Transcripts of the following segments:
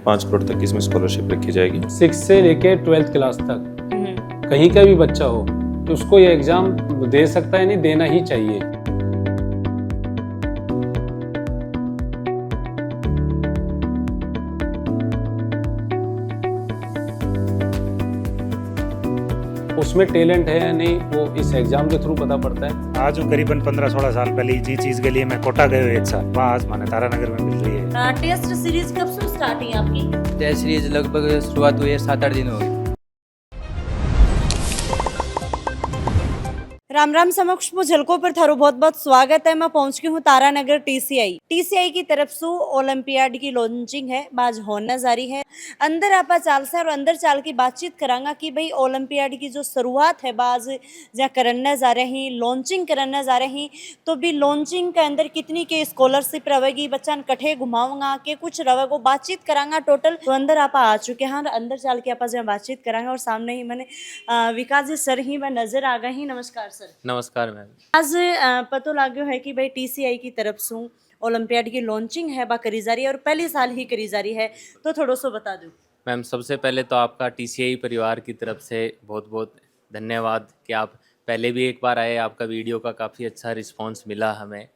5 करोड़ तक की इसमें स्कॉलरशिप रखी जाएगी। 6 से लेके 12th क्लास तक कहीं का भी बच्चा हो तो उसको ये एग्ज़ाम दे सकता है, नहीं देना ही चाहिए। उसमें टैलेंट है या नहीं वो इस एग्ज़ाम के थ्रू पता पड़ता है। आज हूँ करीबन 15-16 साल पहले जी चीज़ के लिए मैं कोटा गए हुए 1 साल, वहाँ आज माने तारानगर में मिल रही है। टेस्ट सीरीज कब से स्टार्ट हुई आपकी? टेस्ट सीरीज लगभग शुरुआत हुई है 7-8 दिन हो गए। राम राम समक्ष वो झलकों पर थारो बहुत बहुत स्वागत है। मैं पहुंच गई हूँ तारानगर टीसीआई की तरफ से ओलंपियाड की लॉन्चिंग है बाज होना जारी है। अंदर आपा चाल से और अंदर चाल की बातचीत करांगा कि भाई ओलंपियाड की जो शुरुआत है बाज जहाँ करने जा रहे हैं, लॉन्चिंग करने जा रहे हैं, तो भी लॉन्चिंग के अंदर कितनी के स्कॉलरशिप रहेगी, बच्चा कठे घुमाऊंगा के कुछ रहेगा, बातचीत करांगा टोटल। तो अंदर आपा आ चुके हैं, अंदर चाल के आपा जहाँ बातचीत करांगा और सामने ही मैंने विकास जी सर ही मैं नजर आ गए ही। नमस्कार सर। नमस्कार मैम। आज पतो लाग्यो है कि भाई टीसीआई की तरफ से ओलंपियाड की लॉन्चिंग है बा करी जा रही है और पहली साल ही करी जा रही है, तो थोड़ा सा बता दो मैम। सबसे पहले तो आपका टीसीआई परिवार की तरफ से बहुत बहुत धन्यवाद कि आप पहले भी एक बार आए, आपका वीडियो का काफ़ी अच्छा रिस्पांस मिला हमें।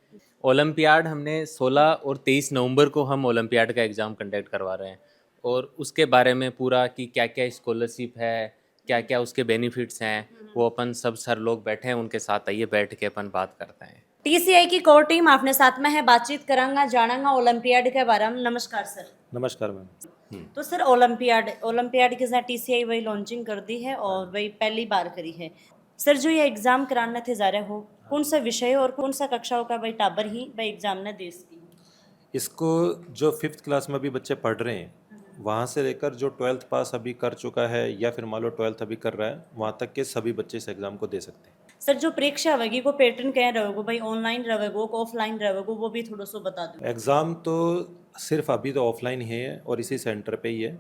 ओलंपियाड हमने 16 और 23 नवंबर को हम ओलंपियाड का एग्ज़ाम कंडक्ट करवा रहे हैं और उसके बारे में पूरा कि क्या क्या स्कॉलरशिप है, क्या क्या उसके बेनिफिट्स हैं, वो अपन सब सर लोग बैठे हैं, उनके साथ आइए बैठ के अपन बात करते हैं। टीसीआई की कोर टीम अपने साथ में है, बातचीत करांगा जानांगा ओलंपियाड के बारे में। नमस्कार सर। नमस्कार मैम। तो सर ओलंपियाड के साथ टीसीआई वही लॉन्चिंग कर दी है और वही पहली बार करी है। सर जो ये एग्जाम कराना थे जा रहे हो, कौन सा विषय और कौन सा कक्षाओं का भाई टाबर ही भाई एग्जाम ने देश की? इसको जो 5th क्लास में अभी बच्चे पढ़ रहे हैं वहाँ से लेकर जो 12th पास अभी कर चुका है या फिर मान लो 12th अभी कर रहा है, वहाँ तक के सभी बच्चे इस एग्ज़ाम को दे सकते हैं। सर जो परीक्षा होगी वो पैटर्न क्या रहेगा भाई, ऑनलाइन रहेगा ऑफलाइन रहेगा, वो भी थोड़ा सा बता दो। एग्ज़ाम तो सिर्फ अभी तो ऑफलाइन ही है और इसी सेंटर पे ही है,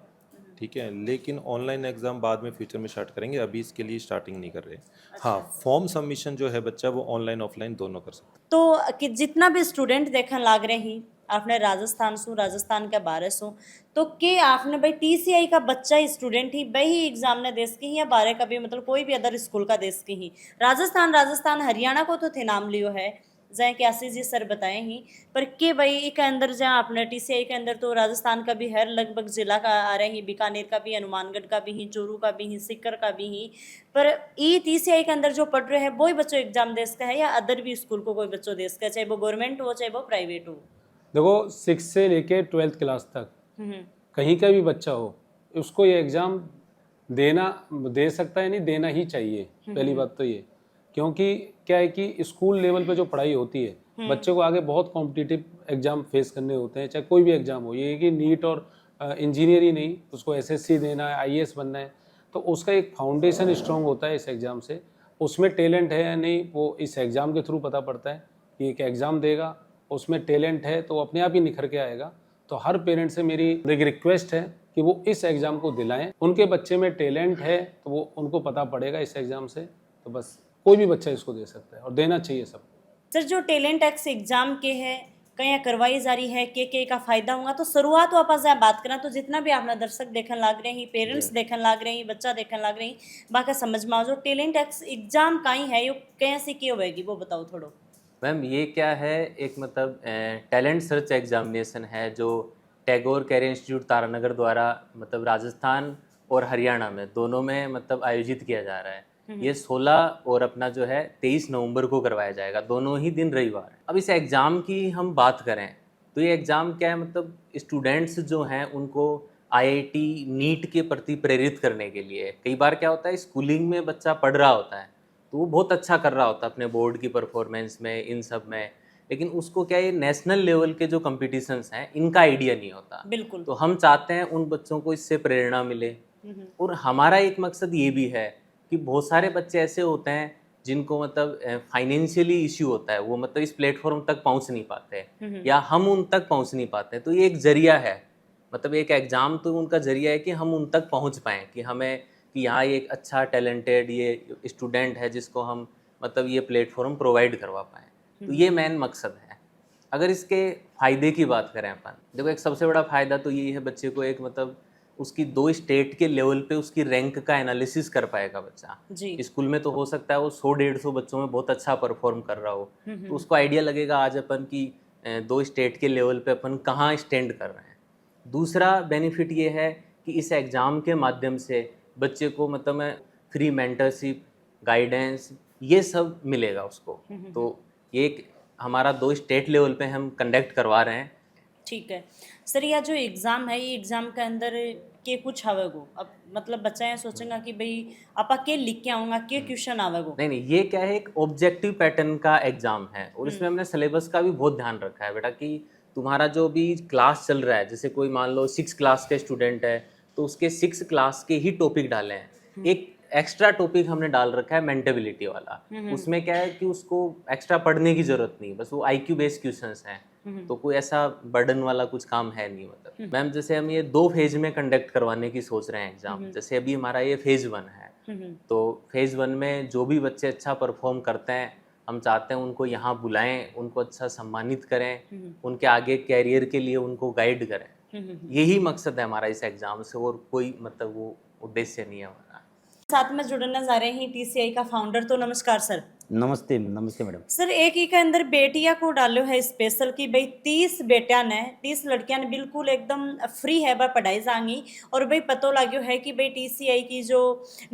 ठीक है, लेकिन ऑनलाइन एग्ज़ाम बाद में फ्यूचर में स्टार्ट करेंगे, अभी इसके लिए स्टार्टिंग नहीं कर रहे। हाँ, फॉर्म सबमिशन जो है बच्चा वो ऑनलाइन ऑफलाइन दोनों कर सकता है। तो कि जितना भी स्टूडेंट देखने लाग रहे हैं आपने राजस्थान के बारे सो, तो के आपने भाई टीसीआई का बच्चा स्टूडेंट ही भाई एग्जाम ने देश की ही या बारह का भी मतलब कोई भी अदर स्कूल का देश की ही? राजस्थान हरियाणा को तो थे नाम लियो है जहाँ के आशीष जी सर बताए ही, पर के भाई के अंदर जहाँ अपने टीसीआई के अंदर तो राजस्थान का भी हर लगभग जिला का आ रहे हैं, बीकानेर का भी, हनुमानगढ़ का भी ही, चूरू का भी ही, सीकर का भी ही, पर ई टीसीआई के अंदर जो पढ़ रहे हैं वही बच्चों एग्जाम देश का है या अदर भी स्कूल को कोई बच्चों देश का, चाहे वो गवर्नमेंट हो चाहे वो प्राइवेट हो? देखो 6 से लेके 12th क्लास तक कहीं का भी बच्चा हो उसको ये एग्ज़ाम दे सकता है, नहीं देना ही चाहिए। पहली बात तो ये, क्योंकि क्या है कि स्कूल लेवल पे जो पढ़ाई होती है बच्चे को आगे बहुत कॉम्पिटिटिव एग्जाम फेस करने होते हैं, चाहे कोई भी एग्जाम हो। ये है कि नीट और इंजीनियर ही नहीं, उसको एसएससी देना है, आईएएस बनना है, तो उसका एक फाउंडेशन स्ट्रॉन्ग होता है इस एग्ज़ाम से। उसमें टैलेंट है या नहीं वो इस एग्ज़ाम के थ्रू पता पड़ता है कि एक एग्ज़ाम देगा, उसमें टैलेंट है तो अपने आप ही निखर के आएगा। तो हर पेरेंट से मेरी एक रिक्वेस्ट है कि वो इस एग्ज़ाम को दिलाएं, उनके बच्चे में टैलेंट है तो वो उनको पता पड़ेगा इस एग्ज़ाम से। तो बस कोई भी बच्चा इसको दे सकता है और देना चाहिए सबको। सर जो टैलेंट एक्स एग्जाम के है कहीं करवाई जा रही है के का फायदा होगा, तो शुरुआत वापस जहाँ बात करें तो जितना भी आपने दर्शक देखने लग रहे हैं, पेरेंट्स देखने लग रहे हैं, बच्चा देखने लग रहे हैं, बाकी समझ में आओ जो टैलेंट एक्स एग्जाम कहीं है यो कैसे क्यों होगी वो बताओ थोड़ो। मैम ये क्या है, एक मतलब टैलेंट सर्च एग्जामिनेशन है जो टैगोर कैरियर इंस्टीट्यूट तारानगर द्वारा मतलब राजस्थान और हरियाणा में दोनों में मतलब आयोजित किया जा रहा है। ये 16 और अपना जो है 23 नवंबर को करवाया जाएगा, दोनों ही दिन रविवार है। अब इस एग्ज़ाम की हम बात करें तो ये एग्ज़ाम क्या है, मतलब स्टूडेंट्स जो हैं उनको आईआईटी नीट के प्रति प्रेरित करने के लिए। कई बार क्या होता है स्कूलिंग में बच्चा पढ़ रहा होता है तो वो बहुत अच्छा कर रहा होता है अपने बोर्ड की परफॉर्मेंस में, इन सब में, लेकिन उसको क्या ये नेशनल लेवल के जो कॉम्पिटिशन्स हैं इनका आइडिया नहीं होता। बिल्कुल। तो हम चाहते हैं उन बच्चों को इससे प्रेरणा मिले और हमारा एक मकसद ये भी है कि बहुत सारे बच्चे ऐसे होते हैं जिनको मतलब फाइनेंशियली इश्यू होता है, वो मतलब इस प्लेटफॉर्म तक पहुंच नहीं पाते या हम उन तक पहुंच नहीं पाते। तो ये एक जरिया है, मतलब एक एग्ज़ाम तो उनका जरिया है कि हम उन तक पहुंच पाएँ कि हमें कि यहाँ एक अच्छा टैलेंटेड ये स्टूडेंट है जिसको हम मतलब ये प्लेटफॉर्म प्रोवाइड करवा पाएँ। तो ये मेन मकसद है। अगर इसके फ़ायदे की बात करें अपन, देखो एक सबसे बड़ा फ़ायदा तो यही है, बच्चे को एक मतलब उसकी 2 स्टेट के लेवल पे उसकी रैंक का एनालिसिस कर पाएगा बच्चा। जी स्कूल में तो हो सकता है वो 100-150 बच्चों में बहुत अच्छा परफॉर्म कर रहा हो, तो उसको आइडिया लगेगा आज अपन की 2 स्टेट के लेवल पे अपन कहाँ स्टैंड कर रहे हैं। दूसरा बेनिफिट ये है कि इस एग्ज़ाम के माध्यम से बच्चे को मतलब मैं फ्री मेंटरशिप, गाइडेंस ये सब मिलेगा उसको। तो ये एक हमारा 2 स्टेट लेवल पे हम कंडक्ट करवा रहे हैं। ठीक है सर, यह जो एग्ज़ाम है ये एग्ज़ाम के अंदर के कुछ आवेगो, अब मतलब बच्चा ये सोचेगा कि भाई आपा के लिख के आऊँगा, के क्वेश्चन आवेगो। नहीं नहीं, ये क्या है, एक ऑब्जेक्टिव पैटर्न का एग्जाम है और इसमें हमने सिलेबस का भी बहुत ध्यान रखा है बेटा कि तुम्हारा जो भी क्लास चल रहा है, जैसे कोई मान लो 6 क्लास के स्टूडेंट है तो उसके 6 क्लास के ही टॉपिक डाले हैं। एक एक्स्ट्रा टॉपिक हमने डाल रखा है मेंटेबिलिटी वाला, उसमें क्या है कि उसको एक्स्ट्रा पढ़ने की जरूरत नहीं, बस वो IQ बेस्ड क्वेश्चंस हैं, तो कोई ऐसा बर्डन वाला कुछ काम है नहीं। मतलब मैम जैसे हम ये 2 फेज में कंडक्ट करवाने की सोच रहे हैं एग्जाम, जैसे अभी हमारा ये फेज 1 है, तो फेज 1 में जो भी बच्चे अच्छा परफॉर्म करते हैं हम चाहते हैं उनको यहाँ बुलाएं, उनको अच्छा सम्मानित करें, उनके आगे कैरियर के लिए उनको गाइड करें। यही मकसद है हमारा इस एग्जाम से, और कोई मतलब वो उद्देश्य नहीं है हमारा। साथ में जुड़ने जा रहे हैं TCI का फाउंडर, तो नमस्कार सर। नमस्ते नमस्ते मैडम। सर एक ही के अंदर बेटिया को डालो है स्पेशल की भाई 30 बेटिया ने 30 लड़कियां ने बिल्कुल एकदम फ्री है बा पढ़ाई जाएंगी, और भाई पतो लाग्यो है कि भाई TCI की जो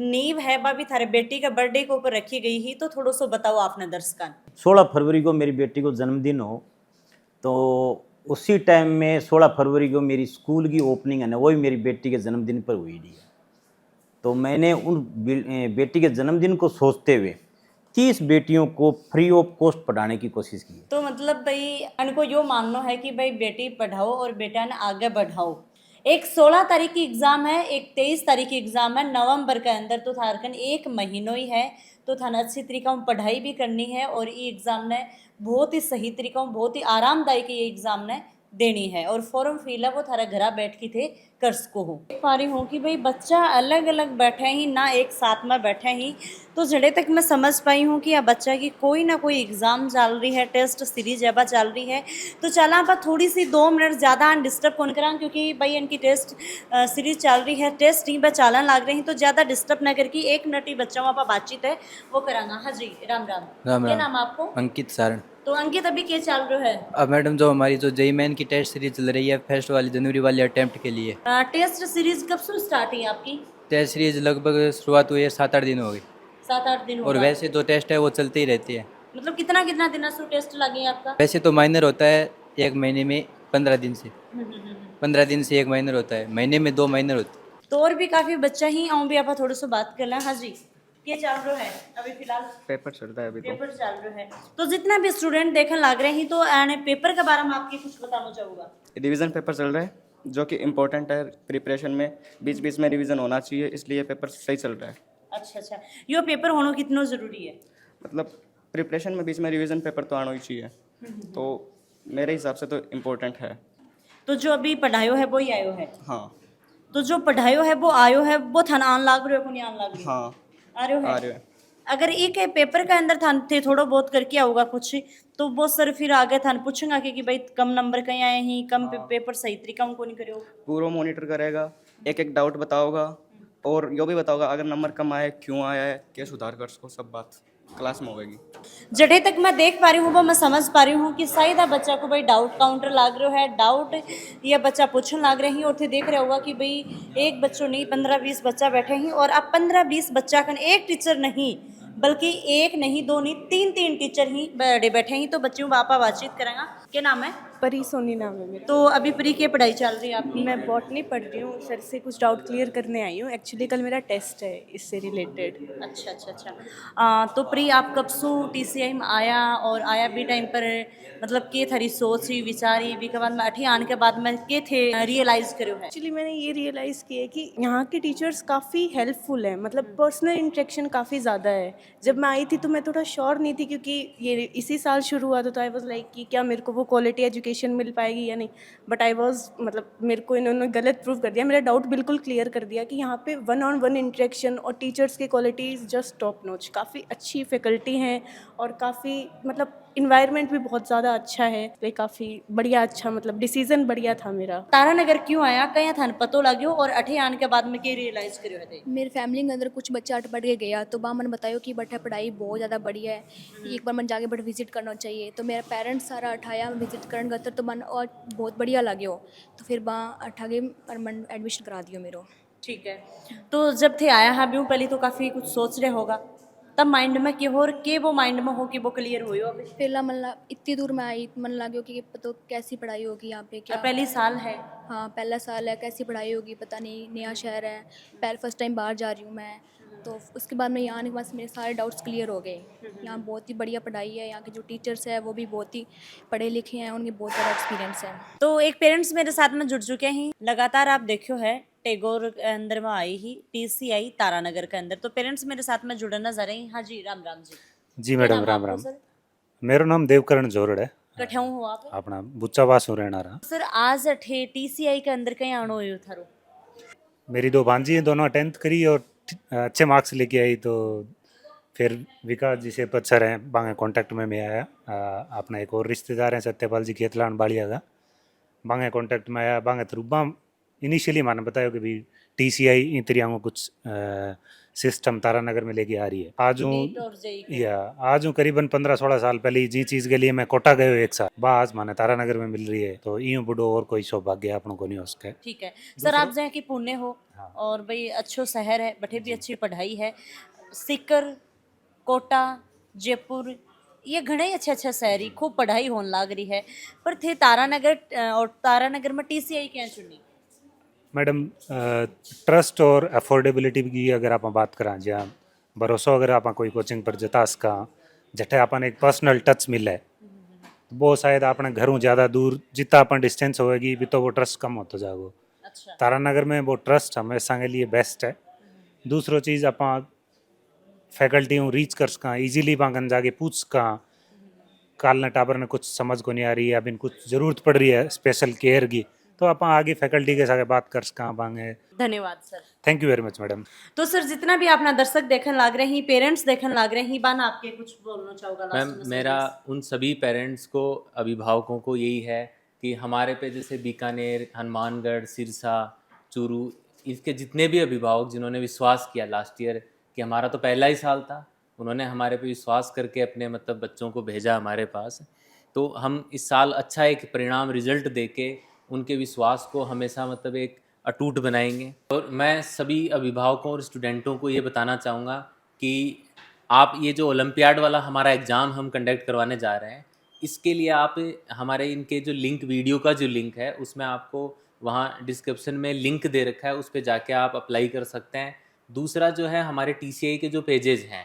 नींव है बा भी थारे बेटी का बर्थडे के ऊपर रखी गई ही, तो थोड़ा सो बताओ आपने दर्शकों। 16 फरवरी को मेरी बेटी को जन्मदिन हो, तो उसी टाइम में 16 फरवरी को मेरी स्कूल की ओपनिंग है ना, वो भी मेरी बेटी के जन्मदिन पर हुई थी। तो मैंने उन बेटी के जन्मदिन को सोचते हुए 30 बेटियों को फ्री ऑफ कॉस्ट पढ़ाने की कोशिश की। तो मतलब भाई इनको यो मानना है कि भाई बेटी पढ़ाओ और बेटा ने आगे बढ़ाओ। एक 16 तारीख की एग्ज़ाम है, एक 23 तारीख की एग्ज़ाम है नवंबर के अंदर, तो थारकन 1 महीनों ही है, तो थाना अच्छी तरीका में पढ़ाई भी करनी है, और ये एग्ज़ाम ने बहुत ही सही तरीका में बहुत ही आरामदायक ये एग्ज़ाम ने देनी है, और फॉर्म फिल है वो थारा घरा बैठ के थे कर सको हो। देख पा रही हूँ कि भाई बच्चा अलग अलग बैठे ही ना, एक साथ में बैठे ही, तो जड़े तक मैं समझ पाई हूँ कि यह बच्चा की कोई ना कोई एग्ज़ाम चल रही है, टेस्ट सीरीज अब चल रही है। तो चला आप थोड़ी सी 2 मिनट ज़्यादा डिस्टर्ब कौन करा, क्योंकि भाई इनकी टेस्ट सीरीज चल रही है, टेस्ट ही चालन लग रही, तो ज़्यादा डिस्टर्ब ना करके 1 मिनट ही बच्चों आप बातचीत है वो करांगा। हाँ जी, राम राम। राम क्या राम। नाम आपको? अंकित सारण। तो अंकित अभी क्या चल रहा है? अब मैडम जो हमारी जो जेई मेन की टेस्ट सीरीज चल रही है फर्स्ट वाली जनवरी वाली अटेम्प्ट के लिए। टेस्ट सीरीज कब से स्टार्ट हुई आपकी? टेस्ट सीरीज लगभग शुरुआत हुई है 7-8 दिन हो गई, 7-8 दिन और हुआ। वैसे जो टेस्ट है वो चलती ही रहती है। मतलब कितना कितना दिन से टेस्ट लगे आपका? वैसे तो माइनर होता है 1 महीने में 15 दिन से, 15 दिन से 1 माइनर होता है, महीने में 2 माइनर होते हैं। तो और भी काफ़ी बच्चा ही आऊँ भी आप थोड़ा सा बात कर लें। हाँ जी, क्या चल रहा है अभी फिलहाल? पेपर चल रहा है अभी तो। पेपर चल रहा है, तो जितना भी स्टूडेंट देखने लग रहे हैं, तो आने पेपर के बारे में आपके कुछ बताना चाहूँगा। रिवीजन पेपर चल रहा है जो कि इम्पोर्टेंट है प्रिपरेशन में, बीच बीच में रिवीजन होना चाहिए, इसलिए पेपर सही चल रहा है। अच्छा अच्छा, यो पेपर होना कितना ज़रूरी है? मतलब प्रिपरेशन में बीच में रिवीजन पेपर तो आना ही चाहिए, तो मेरे हिसाब से तो इम्पोर्टेंट है। तो जो अभी पढ़ायो है वो ही आयो है? हाँ। तो जो पढ़ायो है वो आयो है, वो थाना आन लाग रहे हो को नहीं आन लाग रहे? हाँ आ रहे हो आ है। रहे हैं। अगर एक पेपर के अंदर थान थे थोड़ा बहुत करके आऊगा कुछ, तो वो सर फिर आगे थान पूछेंगे कि भाई कम नंबर कहीं आए हैं, कम पेपर सही तरीका उनको नहीं करो। पूरा मॉनिटर करेगा, एक एक डाउट बताओगा, और यो भी बताओगा अगर नंबर कम आए क्यों आया है, क्या सुधार कर सको, सब बात क्लास में होगी। जड़े तक मैं देख पा रही हूँ वो मैं समझ पा रही हूँ कि शायद बच्चा को भाई डाउट काउंटर लाग रहा है, डाउट ये बच्चा पूछने लाग रहे हैं, और थे देख रहा होगा कि भाई एक बच्चों नहीं 15-20 बच्चा बैठे हैं, और अब 15-20 बच्चा का एक टीचर नहीं बल्कि एक नहीं 2 नहीं 3 टीचर ही बड़े बैठे हैं, तो बच्चों बापा बातचीत करेंगे। क्या नाम है? परी सोनी नाम है मेरा। तो अभी प्री की पढ़ाई चल रही है आपकी? मैं बॉटनी पढ़ रही हूँ, सर से कुछ डाउट क्लियर करने आई हूँ। एक्चुअली कल मेरा टेस्ट है इससे रिलेटेड। अच्छा अच्छा अच्छा। तो प्री आप कब से TCI में आया, और आया भी टाइम पर मतलब के थारी सोच ही विचारी भी के बाद में अठी आने के बाद में के थे रियलाइज़ करो है? एक्चुअली मैंने ये रियलाइज़ किया कि यहाँ के टीचर्स काफ़ी हेल्पफुल हैं, मतलब पर्सनल इंटरेक्शन काफ़ी ज़्यादा है। जब मैं आई थी तो मैं थोड़ा श्योर नहीं थी, क्योंकि ये इसी साल शुरू हुआ था, तो आई वाज लाइक कि क्या मेरे को वो क्वालिटी एजुकेशन मिल पाएगी या नहीं। बट आई वाज मतलब मेरे को इन्होंने गलत प्रूव कर दिया, मेरा डाउट बिल्कुल क्लियर कर दिया कि यहाँ पे 1-on-1 इंटरेक्शन और टीचर्स की quality is just top notch. काफ़ी अच्छी फैकल्टी हैं और काफ़ी मतलब इन्वायरमेंट भी बहुत ज़्यादा अच्छा है, तो काफ़ी बढ़िया अच्छा मतलब डिसीजन बढ़िया था मेरा। तारानगर क्यों आया, कहीं थाने पतो लाग्यो और अठे आने के बाद में के रियलाइज करियो है? मेरी फैमिली के अंदर कुछ बच्चा अट पढ़ के गया तो वहाँ मैंने बताया कि बट पढ़ाई बहुत ज़्यादा बढ़िया है, एक बार मन जाके बट विजिट करना चाहिए। तो मेरा पेरेंट्स सारा अठाया विजिट करने गया तो मन और बहुत बढ़िया लगे हो, तो फिर वहाँ अठा के और मन एडमिशन करा दियो मेरो। ठीक है, तो जब थे आया हाँ ब्यूँ पहले तो काफ़ी कुछ सोच रहे होगा, तब माइंड में कि हो के वो माइंड में हो कि वो क्लियर हुई हो? पहला मन इतनी दूर में आई मन लगे कि पता कैसी पढ़ाई होगी यहाँ पे, क्या पहली साल है। हाँ पहला साल है, कैसी पढ़ाई होगी पता नहीं, नया शहर है, पहले फर्स्ट टाइम बाहर जा रही हूँ मैं। तो उसके बाद मैं यहाँ आने के बाद मेरे सारे डाउट्स क्लियर हो गए। यहाँ बहुत ही बढ़िया पढ़ाई है, यहाँ के जो टीचर्स हैं वो भी बहुत ही पढ़े लिखे हैं, उनके बहुत ज़्यादा एक्सपीरियंस है। तो एक पेरेंट्स मेरे साथ में जुड़ चुके हैं, लगातार आप देखियो है टैगोर के अंदर में आई ही TCI तारानगर के अंदर, तो पेरेंट्स मेरे साथ में जुड़ना जा रहे हैं। हाँ जी, राम राम जी। जी मैडम, राम राम। मेरा नाम देवकरण जोरड़ है, कठियाऊ हो आप? अपना बुच्चावास रहना रहा। सर आज अठे TCI के अंदर कहीं आनो हुयो थारो? मेरी दो भांजी हैं, दोनों 10th करी और अच्छे मार्क्स लेके आई, तो फिर विकास जी से सर हैं बांगे कांटेक्ट में मैं आया। अपना एक और रिश्तेदार हैं सत्यपाल जी खेतलान बाड़िया का, बांगे कांटेक्ट में आया। बांगे थ्रू इनिशियली मैंने बताया कि भाई TCI इन तरिया को कुछ सिस्टम तारानगर में लेके आ रही है। आज हूँ करीबन 15-16 साल पहले जी चीज़ के लिए मैं कोटा गए एक साल बाद माने तारानगर में मिल रही है, तो यूँ बुढ़ो और कोई सौभाग्य अपनों को नहीं हो सके। ठीक है सर, आप जहाँ की पुणे हो और भाई अच्छो शहर है, बठे भी अच्छी पढ़ाई है, सीकर, कोटा, जयपुर ये घणे ही अच्छे शहरी खूब पढ़ाई होने लाग रही है, पर थे तारानगर और तारानगर में TCI क्या चुनी? मैडम ट्रस्ट और अफोर्डेबिलिटी की अगर आप बात करें, जहाँ भरोसा अगर आप कोई कोचिंग पर जता सका, जठे अपन एक पर्सनल टच मिले, तो वो शायद अपने घरों ज़्यादा दूर जितना अपन डिस्टेंस होएगी भी तो वो ट्रस्ट कम होता जाएगा। अच्छा। तारानगर में वो ट्रस्ट हमेशा के लिए बेस्ट है। दूसरो चीज़ अपन फैकल्टी रीच कर सका ईजिली, बांगन जाके पूछ सका काल न टाबर ने कुछ समझ को नहीं आ रही है, अभी कुछ ज़रूरत पड़ रही है स्पेशल केयर की, तो आप आगे फैकल्टी के साथ बात कर सका बांगे। धन्यवाद sir. Thank you very much madam. तो सर जितना भी अपना दर्शक देखने लाग रहे हैं, पेरेंट्स देखने लाग रहे हैं, बान आपके कुछ बोलना चाहोगा? मैम मेरा उन सभी पेरेंट्स को, अभिभावकों को यही है कि हमारे पे जैसे बीकानेर, हनुमानगढ़, सिरसा, चूरू, इसके जितने भी अभिभावक जिन्होंने विश्वास किया लास्ट ईयर कि हमारा तो पहला ही साल था, उन्होंने हमारे पे विश्वास करके अपने मतलब बच्चों को भेजा हमारे पास, तो हम इस साल अच्छा एक परिणाम रिजल्ट देके उनके विश्वास को हमेशा मतलब एक अटूट बनाएंगे। और मैं सभी अभिभावकों और स्टूडेंटों को ये बताना चाहूँगा कि आप ये जो ओलंपियाड वाला हमारा एग्ज़ाम हम कंडक्ट करवाने जा रहे हैं, इसके लिए आप हमारे इनके जो लिंक, वीडियो का जो लिंक है उसमें आपको वहाँ डिस्क्रिप्शन में लिंक दे रखा है, उस पर जाके आप अप्लाई कर सकते हैं। दूसरा जो है हमारे TCI के जो पेजेस हैं,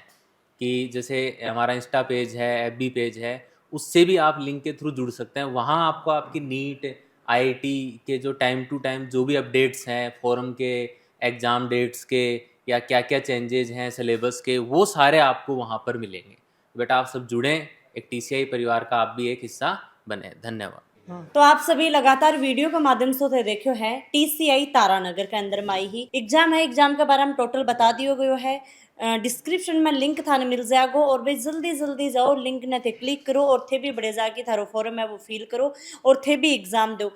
कि जैसे हमारा इंस्टा पेज है, FB पेज है, उससे भी आप लिंक के थ्रू जुड़ सकते हैं। वहाँ आपको आपकी नीट, IIT के जो टाइम टू टाइम जो भी अपडेट्स हैं, फोरम के, एग्ज़ाम डेट्स के, या क्या क्या चेंजेस हैं सिलेबस के, वो सारे आपको वहाँ पर मिलेंगे। बेटा आप सब जुड़ें, एक TCI परिवार का आप भी एक हिस्सा बने। धन्यवाद। तो आप सभी लगातार वीडियो के माध्यम से तो देखियो है TCI तारानगर के अंदर में आई ही एग्जाम है। एग्जाम के बारे में टोटल बता दियो गयो है, डिस्क्रिप्शन में लिंक थाने मिल जाएगो, और भाई जल्दी जल्दी जाओ लिंक ने थे क्लिक करो और थे भी बड़े जाके थारो फॉर्म है वो फिल करो और थे भी एग्जाम दो।